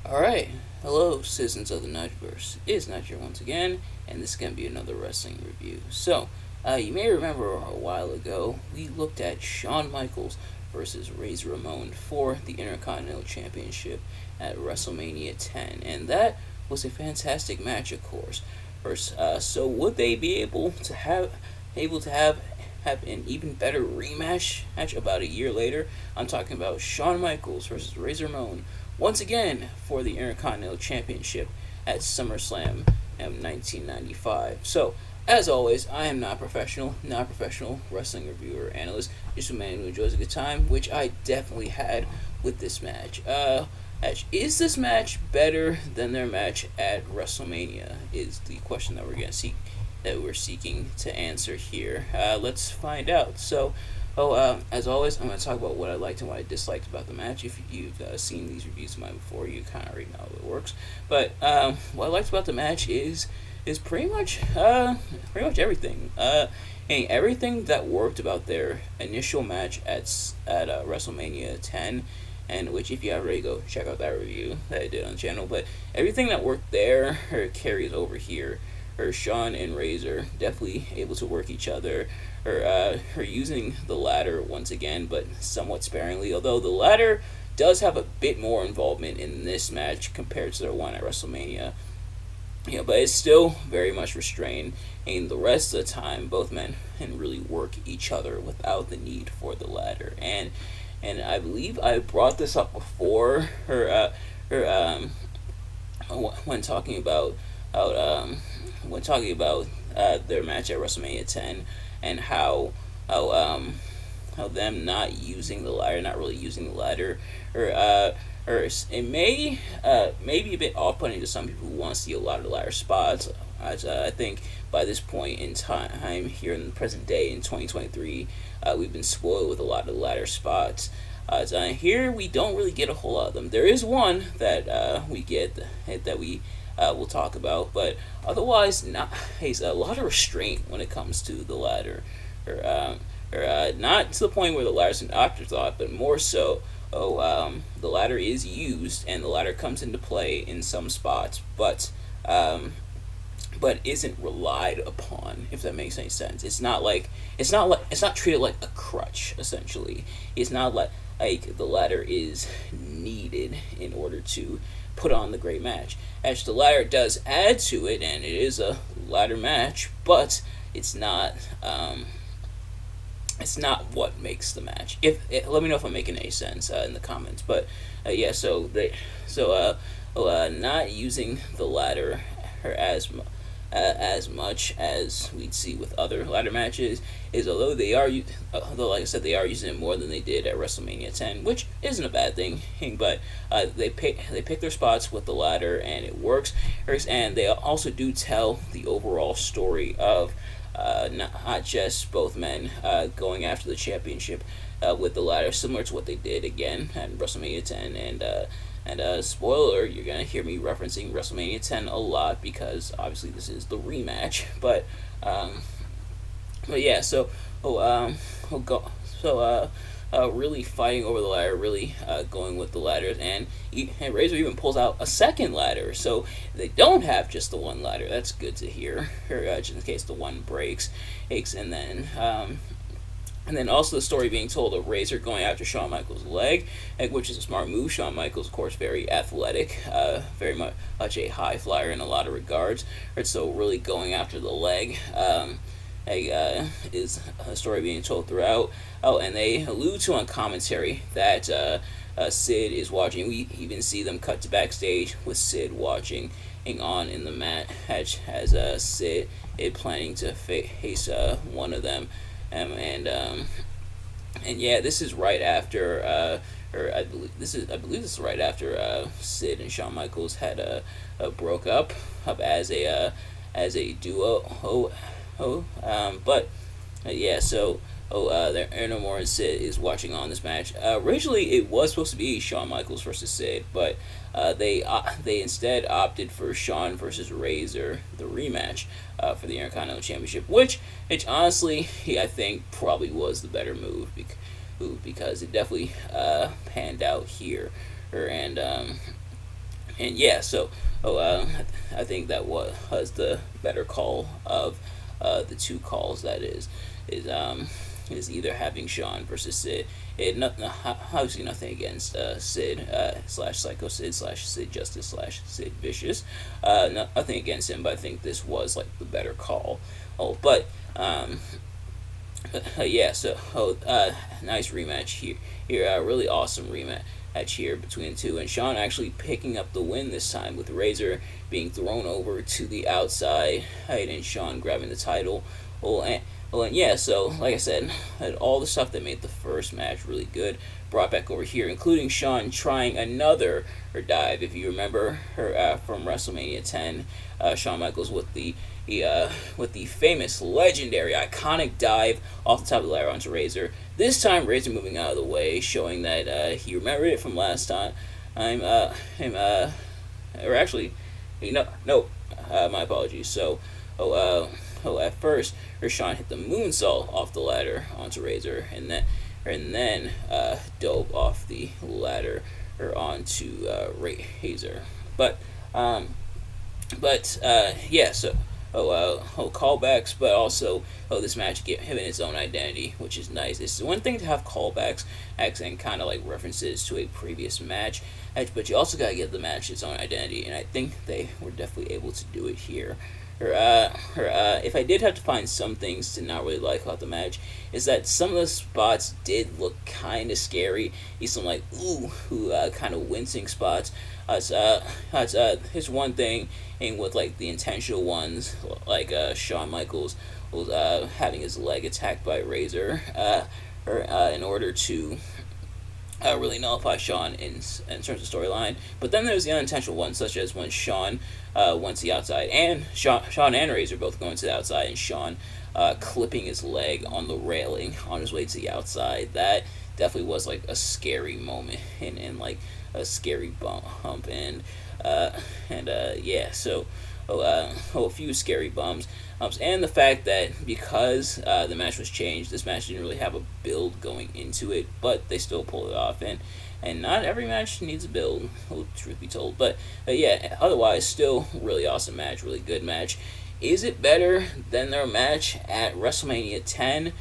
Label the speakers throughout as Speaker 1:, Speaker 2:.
Speaker 1: Alright, hello citizens of the Nigelverse. It is Nigel once again, and this is going to be another wrestling review. You may remember a while ago, we looked at Shawn Michaels versus Razor Ramon for the Intercontinental Championship at WrestleMania 10, and that was a fantastic match, of course. So would they be able to have an even better rematch match about a year later? I'm talking about Shawn Michaels versus Razor Ramon once again for the Intercontinental Championship at SummerSlam in 1995. So, as always, I am not professional wrestling reviewer or analyst, just a man who enjoys a good time, which I definitely had with this match. Is this match better than their match at WrestleMania? Is the question that we're seeking to answer here. Let's find out. As always, I'm going to talk about what I liked and what I disliked about the match. If you've seen these reviews of mine before, you kind of already know how it works. But what I liked about the match is pretty much everything. And everything that worked about their initial match at WrestleMania 10, and which if you already go check out that review that I did on the channel. But everything that worked there carries over here. Or Shawn and Razor definitely able to work each other, or using the ladder once again, but somewhat sparingly. Although the ladder does have a bit more involvement in this match compared to their one at WrestleMania. But it's still very much restrained, and the rest of the time, both men can really work each other without the need for the ladder. And I believe I brought this up before, when talking about their match at WrestleMania 10, and how them not using the ladder, not really using the ladder, or it may be a bit off-putting to some people who want to see a lot of the ladder spots. As I think by this point in time, here in the present day in 2023, we've been spoiled with a lot of the ladder spots. Here we don't really get a whole lot of them. There is one that we get that we'll talk about, but otherwise, there's a lot of restraint when it comes to the ladder, not to the point where the ladder's an afterthought, but more so. The ladder is used, and the ladder comes into play in some spots, but isn't relied upon. If that makes any sense, it's not treated like a crutch. Essentially, it's not like the ladder is needed in order to put on the great match. As the ladder does add to it, and it is a ladder match, but it's not. It's not what makes the match. Let me know if I'm making any sense in the comments. But not using the ladder as much as we'd see with other ladder matches is, although like I said, they are using it more than they did at WrestleMania 10, which isn't a bad thing. But they pick their spots with the ladder, and it works. And they also do tell the overall story of not just both men going after the championship with the ladder, similar to what they did again at WrestleMania 10. And spoiler, you're gonna hear me referencing WrestleMania 10 a lot because obviously this is the rematch. But yeah, really fighting over the ladder, really going with the ladders, and Razor even pulls out a second ladder, so they don't have just the one ladder. That's good to hear, just in case the one breaks, and then also the story being told of Razor going after Shawn Michaels' leg, which is a smart move. Shawn Michaels, of course, very athletic, very much a high flyer in a lot of regards. Right, so really going after the leg is a story being told throughout. Oh, and they allude to on commentary that Sid is watching. We even see them cut to backstage with Sid watching on in the mat as Sid is planning to face one of them. And yeah, this is right after, I believe this is right after Sid and Shawn Michaels had broke up as a duo. But yeah, so Aaron Moore and Sid is watching on this match. Originally, it was supposed to be Shawn Michaels versus Sid, but they instead opted for Shawn versus Razor, the rematch for the Intercontinental Championship, which honestly, I think probably was the better move because it definitely panned out here. And And yeah, so I think that was the better call of the two calls. That is either having Shawn versus Sid. Obviously nothing against Sid slash Psycho Sid slash Sid Justice slash Sid Vicious. Nothing against him, but I think this was like the better call. But yeah, so nice rematch here. Really awesome rematch here between the two, and Shawn actually picking up the win this time with Razor being thrown over to the outside, right, and Shawn grabbing the title. And yeah, so like I said, had all the stuff that made the first match really good brought back over here, including Shawn trying another dive. If you remember her from WrestleMania 10, Shawn Michaels with the famous, legendary, iconic dive off the top of the ladder onto Razor. This time, Razor moving out of the way, showing that he remembered it from last time. Or actually, no, my apologies. So, at first, Shawn hit the moonsault off the ladder onto Razor, and then dove off the ladder or onto Razor. Yeah, so callbacks, but also this match given its own identity, which is nice. It's one thing to have callbacks and kind of like references to a previous match, but you also gotta give the match its own identity, and I think they were definitely able to do it here. If I did have to find some things to not really like about the match, is that some of the spots did look kind of scary. Some like kind of wincing spots. Here's one thing, and with like the intentional ones, like Shawn Michaels was having his leg attacked by Razor, in order to really nullify Shawn in terms of storyline. But then there's the unintentional ones, such as when Shawn went to the outside, and Shawn and Razor both going to the outside, and Shawn clipping his leg on the railing on his way to the outside. That definitely was like a scary moment, and like a scary bump, yeah. So a few scary bumps. And the fact that because the match was changed, this match didn't really have a build going into it, but they still pulled it off. And not every match needs a build, truth be told. But yeah, otherwise, still really awesome match, really good match. Is it better than their match at WrestleMania 10?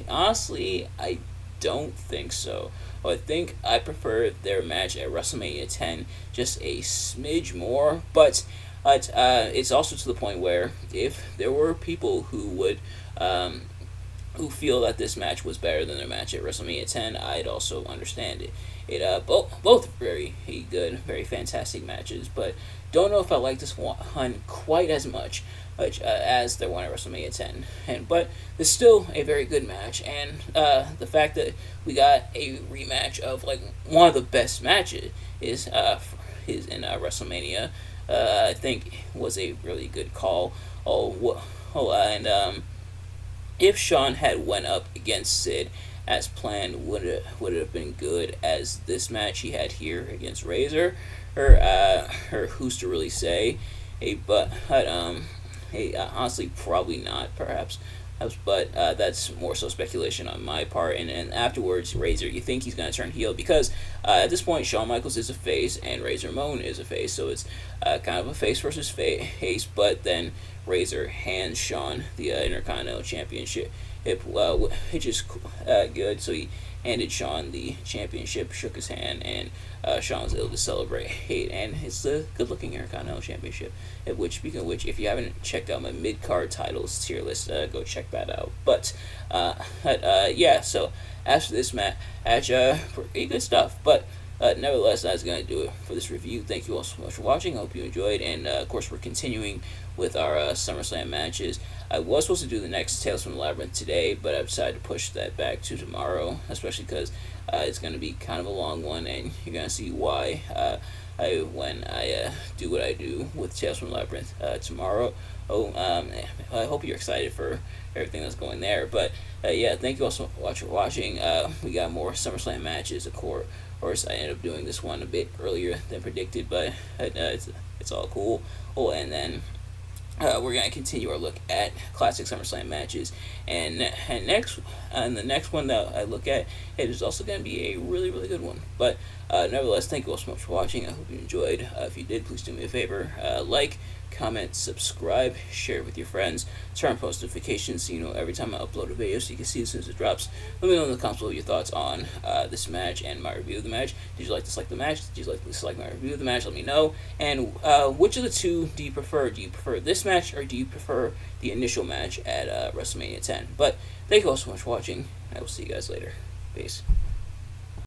Speaker 1: Honestly, I don't think so. I think I prefer their match at WrestleMania 10 just a smidge more, but it's also to the point where if there were people who feel that this match was better than their match at WrestleMania 10, I'd also understand it. Both very good, very fantastic matches, but don't know if I like this one quite as much as their one at WrestleMania 10. But it's still a very good match, and the fact that we got a rematch of like one of the best matches is in WrestleMania, I think was a really good call. If Shawn had went up against Sid as planned, would it have been good as this match he had here against Razor, or who's to really say? Honestly, probably not, perhaps. But that's more so speculation on my part. And afterwards, Razor, you think he's going to turn heel because at this point, Shawn Michaels is a face and Razor Ramon is a face, so it's kind of a face versus face. But then Razor hands Shawn the Intercontinental Championship, which is good. So he handed Shawn the championship, shook his hand, and Shawn was able to celebrate. And it's the good-looking Intercontinental Championship. Speaking of which, if you haven't checked out my mid-card titles tier list, go check that out. But yeah, so after this match, pretty good stuff. But nevertheless, that's going to do it for this review. Thank you all so much for watching. I hope you enjoyed. And of course, we're continuing with our SummerSlam matches. I was supposed to do the next Tales from the Labyrinth today, but I decided to push that back to tomorrow, especially because it's going to be kind of a long one, and you're going to see why when I do what I do with Tales from the Labyrinth tomorrow. I hope you're excited for everything that's going there. But yeah, thank you all so much for watching. We got more SummerSlam matches, of course. I ended up doing this one a bit earlier than predicted, but it's all cool. And then we're going to continue our look at classic SummerSlam matches, and the next one that I look at, it is also going to be a really, really good one. But Nevertheless, thank you all so much for watching. I hope you enjoyed. If you did, please do me a favor. Like, comment, subscribe, share it with your friends, turn on post notifications so you know every time I upload a video so you can see as soon as it drops. Let me know in the comments below your thoughts on this match and my review of the match. Did you like to dislike the match? Did you like to dislike my review of the match? Let me know. And which of the two do you prefer? Do you prefer this match or do you prefer the initial match at WrestleMania 10? But thank you all so much for watching. I will see you guys later. Peace.